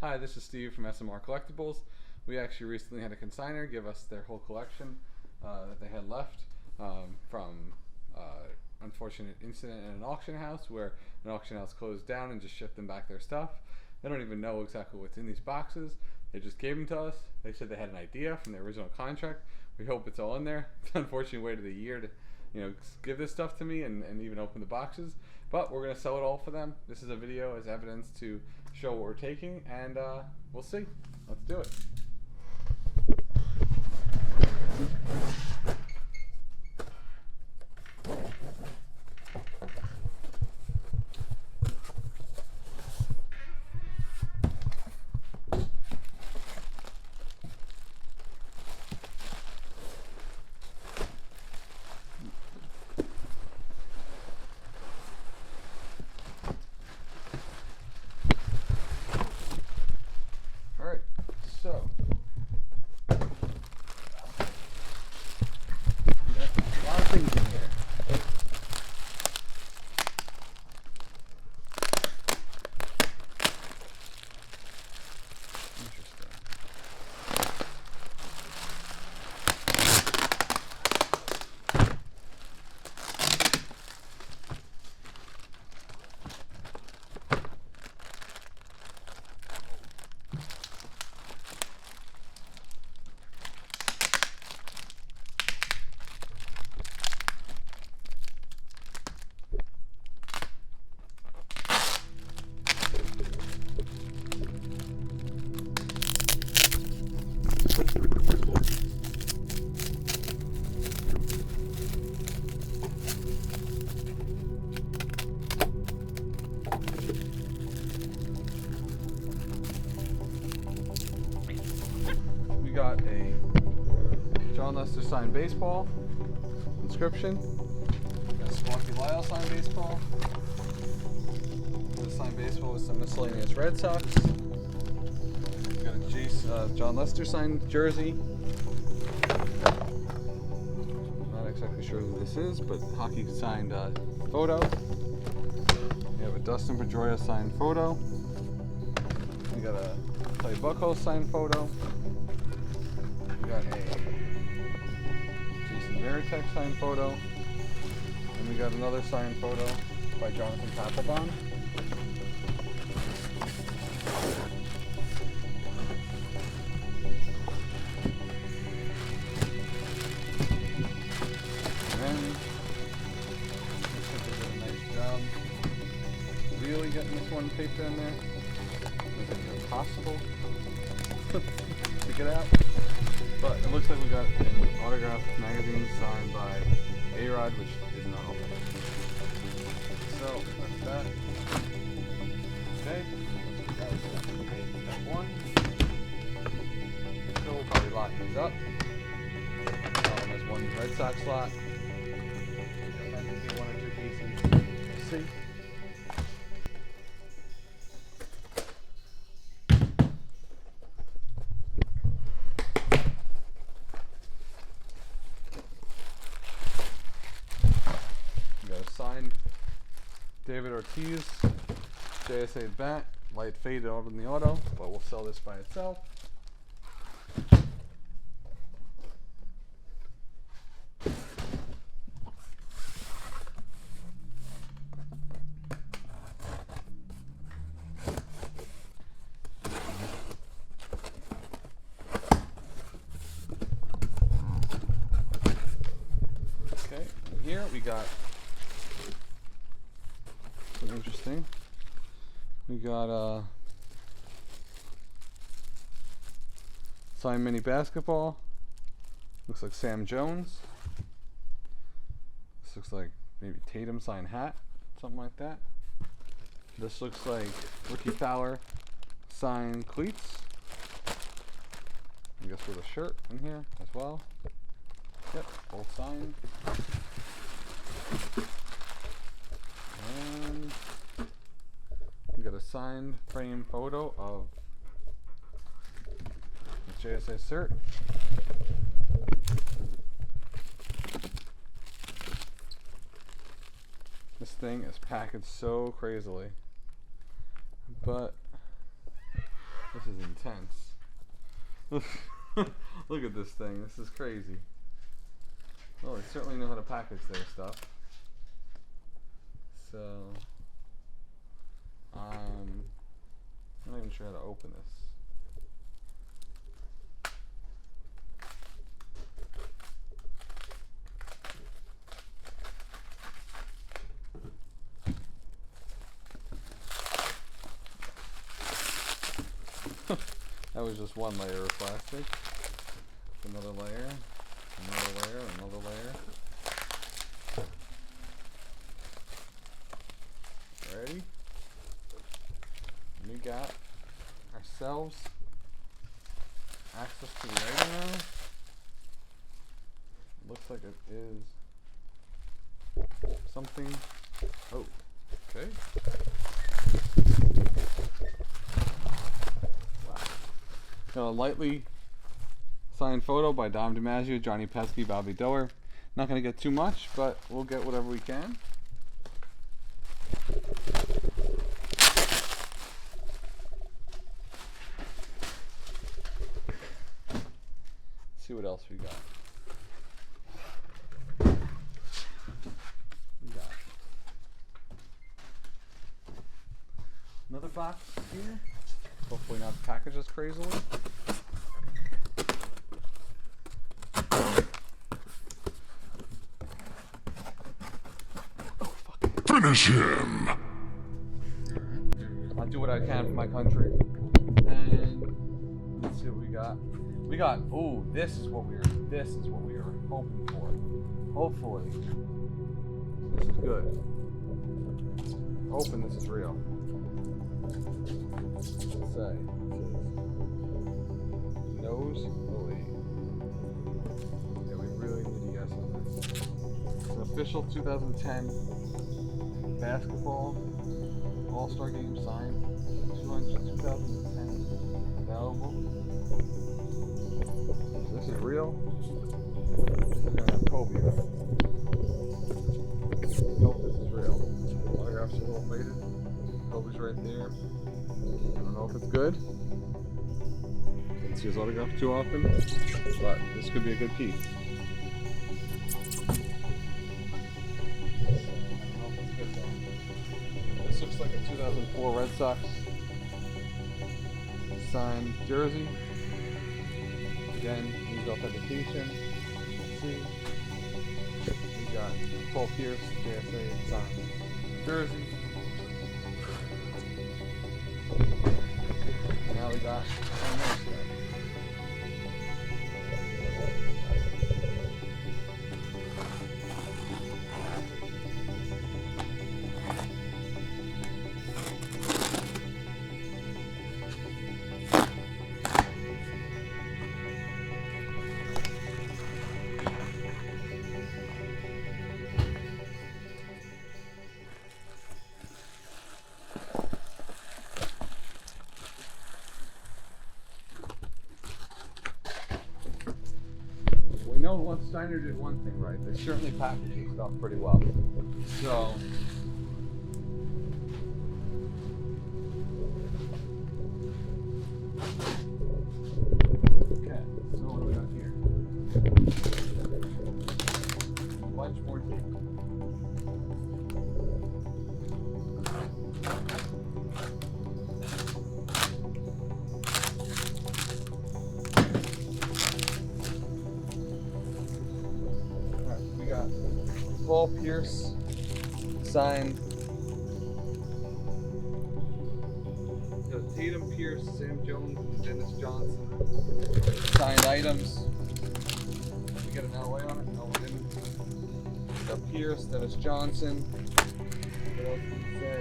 Hi, this is Steve from SMR Collectibles. We actually recently had a consigner give us their whole collection that they had left from unfortunate incident in an auction house where an auction house closed down and just shipped them back their stuff. They don't even know exactly what's in these boxes. They just gave them to us. They said they had an idea from the original contract. We hope it's all in there. Unfortunately, waited a year to give this stuff to me and even open the boxes. But we're going to sell it all for them. This is a video as evidence to show what we're taking, and we'll see. Let's do it. Alright, so we got a lot of things in here. Interesting. We got a John Lester signed baseball inscription. We got a Sparky Lyle signed baseball. The signed baseball with some miscellaneous Red Sox. We got a John Lester signed jersey. Not exactly sure who this is, but hockey signed photo. We have a Dustin Pedroia signed photo. We got a Clay Buckholz signed photo. We got a Jason Varitek signed photo. And we got another signed photo by Jonathan Papelbon. And looks like they did a nice job really getting this one taped in there. It's impossible to get out. But it looks like we got an autographed magazine signed by A-Rod, which is not open. So that's that. Okay, that was step one. So we'll probably lock these up. There's one Red Sox lot. There might be one or two pieces. We'll see. Signed David Ortiz, JSA bat, light faded over in the auto, but we'll sell this by itself. Okay, and here we got interesting. We got signed mini basketball. Looks like Sam Jones. This looks like maybe Tatum signed hat, something like that. This looks like Ricky Fowler signed cleats. I guess with a shirt in here as well. Yep, both signed. And we got a signed frame photo of the JSA cert. This thing is packaged so crazily, but This is intense. Look at this thing. This is crazy. Well, they certainly know how to package their stuff. So, I'm not even sure how to open this. That was just one layer of plastic. Another layer, another layer, another layer. Ready? We got ourselves access to the item now. Looks like it is something. Oh, okay. Got a lightly signed photo by Dom DiMaggio, Johnny Pesky, Bobby Doer. Not going to get too much, but we'll get whatever we can. Let's see what else we got. Another box here. Hopefully not packaged as crazily. Finish him! I'll do what I can for my country. And let's see what we got. We got, oh, this is what we were hoping for. Hopefully. This is good. Hoping this is real. Let's say. Nose. Oh wait. Yeah, we really need to guess on this. It's an official 2010 basketball All-Star Game sign. 2010 available. So this is real. This is gonna have Kobe. Nope, this is real. The autograph's a little faded. Kobe's right there. I don't know if it's good. Didn't see his autograph too often, but this could be a good piece. This looks like a 2004 Red Sox signed jersey. Again, needs authentication. Let's see. We got Paul Pierce, JSA signed jersey. Now we got some more stuff. We know what Steiner did one thing right. They certainly packaged his stuff pretty well. So okay, so what do we got here? Bunch more tape. Paul Pierce signed. Tatum, Pierce, Sam Jones, and Dennis Johnson signed items. Did we get an LA on it? No, we didn't. Got Pierce, Dennis Johnson. What else did we say?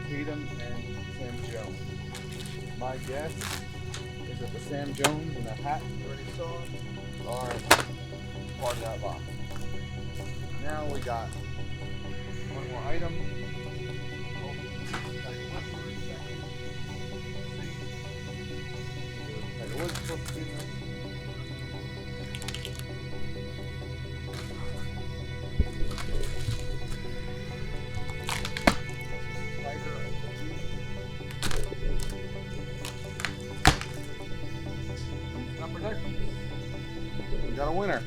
Tatum and Sam Jones. My guess is that the Sam Jones and the hat you already saw are part of that box. Now we got one more item. Protect. We got a winner.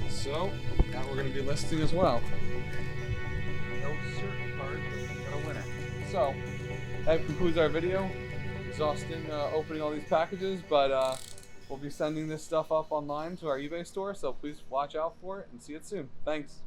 So that we're going to be listing as well. No cert card, but we got a winner. So that concludes our video. Exhausting opening all these packages, but we'll be sending this stuff up online to our eBay store, so please watch out for it and see it soon. Thanks.